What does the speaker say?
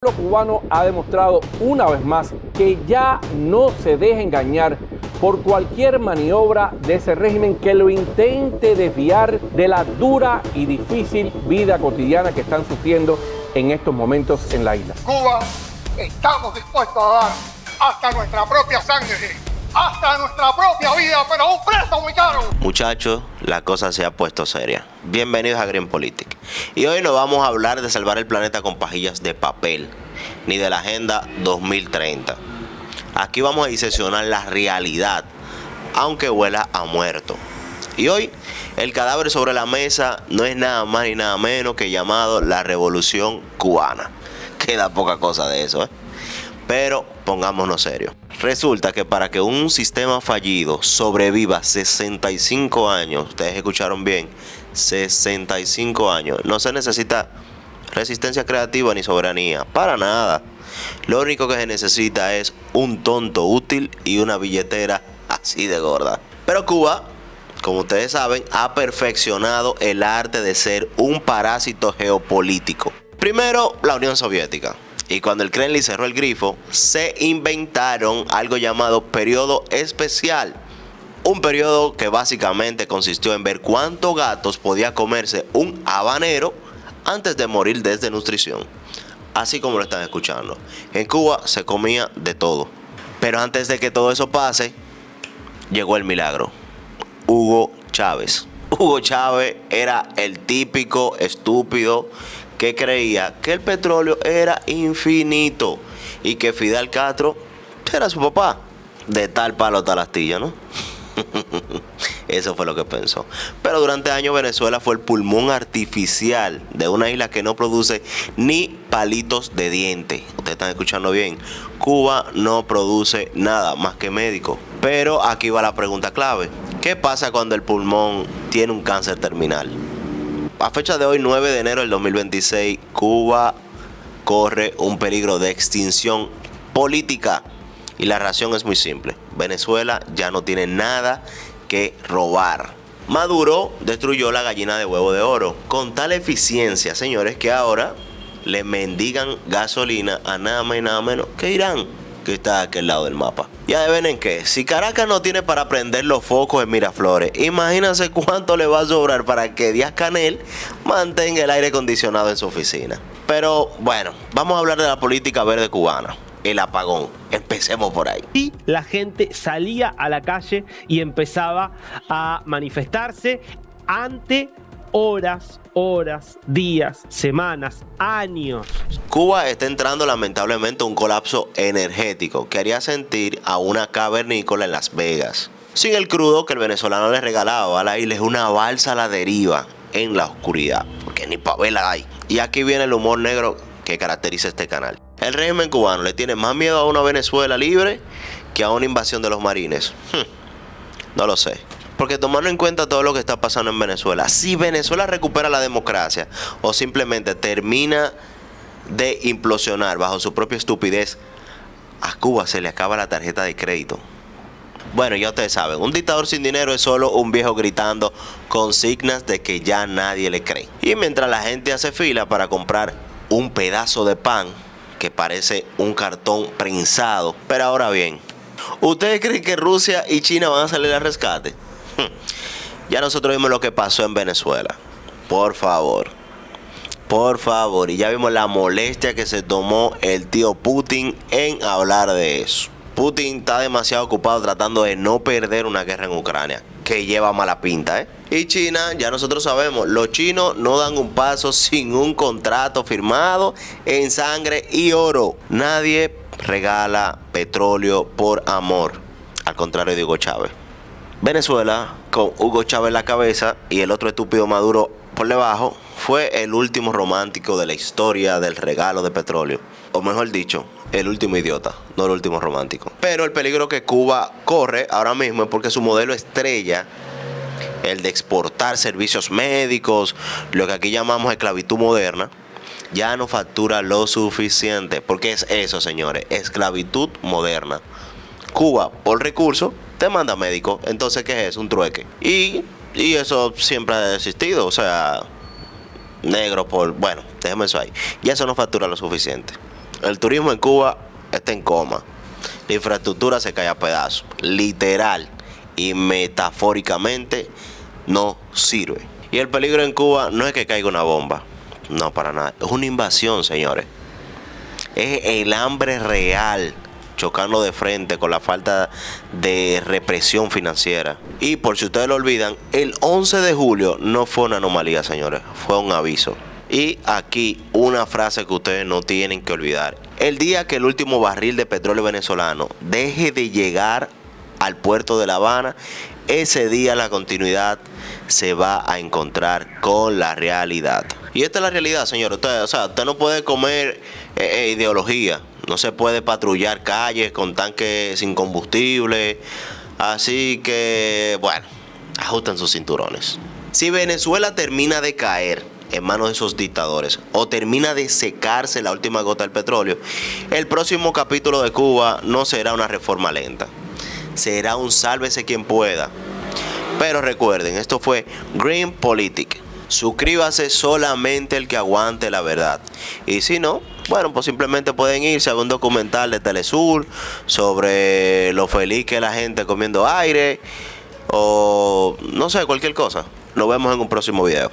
El pueblo cubano ha demostrado una vez más que ya no se deja engañar por cualquier maniobra de ese régimen que lo intente desviar de la dura y difícil vida cotidiana que están sufriendo en estos momentos en la isla. Cuba, estamos dispuestos a dar hasta nuestra propia sangre, hasta nuestra propia vida, pero a un precio muy caro. Muchachos, la cosa se ha puesto seria. Bienvenidos a Green Politic. Y hoy no vamos a hablar de salvar el planeta con pajillas de papel, ni de la Agenda 2030. Aquí vamos a diseccionar la realidad, aunque huela a muerto. Y hoy, el cadáver sobre la mesa no es nada más ni nada menos que llamado la Revolución Cubana. Queda poca cosa de eso, ¿eh? Pero pongámonos serios. Resulta que para que un sistema fallido sobreviva 65 años, ustedes escucharon bien, 65 años, no se necesita resistencia creativa ni soberanía, para nada. Lo único que se necesita es un tonto útil y una billetera así de gorda. Pero Cuba, como ustedes saben, ha perfeccionado el arte de ser un parásito geopolítico. Primero, la Unión Soviética. Y cuando el Kremlin cerró el grifo, se inventaron algo llamado periodo especial. Un periodo que básicamente consistió en ver cuántos gatos podía comerse un habanero antes de morir de desnutrición. Así como lo están escuchando. En Cuba se comía de todo. Pero antes de que todo eso pase, llegó el milagro. Hugo Chávez. Hugo Chávez era el típico estúpido que creía que el petróleo era infinito y que Fidel Castro era su papá. De tal palo tal astilla, ¿no? Eso fue lo que pensó. Pero durante años Venezuela fue el pulmón artificial de una isla que no produce ni palitos de diente. Ustedes están escuchando bien. Cuba no produce nada más que médicos. Pero aquí va la pregunta clave. ¿Qué pasa cuando el pulmón tiene un cáncer terminal? A fecha de hoy, 9 de enero del 2026, Cuba corre un peligro de extinción política. Y la razón es muy simple. Venezuela ya no tiene nada que robar. Maduro destruyó la gallina de huevo de oro con tal eficiencia, señores, que ahora le mendigan gasolina a nada más y nada menos que Irán, que está a aquel lado del mapa. Ya ven en qué, si Caracas no tiene para prender los focos en Miraflores, imagínense cuánto le va a sobrar para que Díaz-Canel mantenga el aire acondicionado en su oficina. Pero bueno, vamos a hablar de la política verde cubana. El apagón. Empecemos por ahí. Y la gente salía a la calle y empezaba a manifestarse ante horas, días, semanas, años. Cuba está entrando lamentablemente a un colapso energético que haría sentir a una cavernícola en Las Vegas. Sin el crudo que el venezolano le regalaba a la isla, es una balsa a la deriva en la oscuridad, porque ni pavela hay. Y aquí viene el humor negro que caracteriza este canal. El régimen cubano le tiene más miedo a una Venezuela libre que a una invasión de los marines. No lo sé. Porque tomando en cuenta todo lo que está pasando en Venezuela, si Venezuela recupera la democracia o simplemente termina de implosionar bajo su propia estupidez, a Cuba se le acaba la tarjeta de crédito. Bueno, ya ustedes saben, un dictador sin dinero es solo un viejo gritando consignas de que ya nadie le cree. Y mientras la gente hace fila para comprar un pedazo de pan que parece un cartón prensado. Pero ahora bien, ¿ustedes creen que Rusia y China van a salir al rescate? Ya nosotros vimos lo que pasó en Venezuela. Por favor. Y ya vimos la molestia que se tomó el tío Putin en hablar de eso. Putin está demasiado ocupado tratando de no perder una guerra en Ucrania, que lleva mala pinta, ¿eh? Y China, ya nosotros sabemos, los chinos no dan un paso sin un contrato firmado en sangre y oro. Nadie regala petróleo por amor, al contrario de Hugo Chávez. Venezuela, con Hugo Chávez en la cabeza y el otro estúpido Maduro por debajo, fue el último romántico de la historia del regalo de petróleo. O mejor dicho, el último idiota, no el último romántico. Pero el peligro que Cuba corre ahora mismo es porque su modelo estrella, el de exportar servicios médicos, lo que aquí llamamos esclavitud moderna, ya no factura lo suficiente. Porque es eso, señores, esclavitud moderna. Cuba, por recursos, te manda médico. Entonces, ¿qué es? Un trueque. Y eso siempre ha existido. O sea, negro por... Bueno, déjeme eso ahí. Y eso no factura lo suficiente. el turismo en Cuba está en coma. La infraestructura se cae a pedazos. Literal y metafóricamente no sirve. Y el peligro en Cuba no es que caiga una bomba. No, para nada. Es una invasión, señores. Es el hambre real chocando de frente con la falta de represión financiera. Y por si ustedes lo olvidan, el 11 de julio no fue una anomalía, señores. Fue un aviso. Y aquí una frase que ustedes no tienen que olvidar. El día que el último barril de petróleo venezolano deje de llegar al puerto de La Habana, ese día la continuidad se va a encontrar con la realidad. Y esta es la realidad, señor. Usted no puede comer ideología. No se puede patrullar calles con tanques sin combustible. Así que, bueno, ajusten sus cinturones. Si Venezuela termina de caer en manos de esos dictadores o termina de secarse la última gota del petróleo, el próximo capítulo de Cuba no será una reforma lenta. Será un sálvese quien pueda. Pero recuerden, esto fue Green Politic. Suscríbase solamente el que aguante la verdad. Y si no, bueno, pues simplemente pueden irse a un documental de Telesur sobre lo feliz que es la gente comiendo aire o no sé, cualquier cosa. Nos vemos en un próximo video.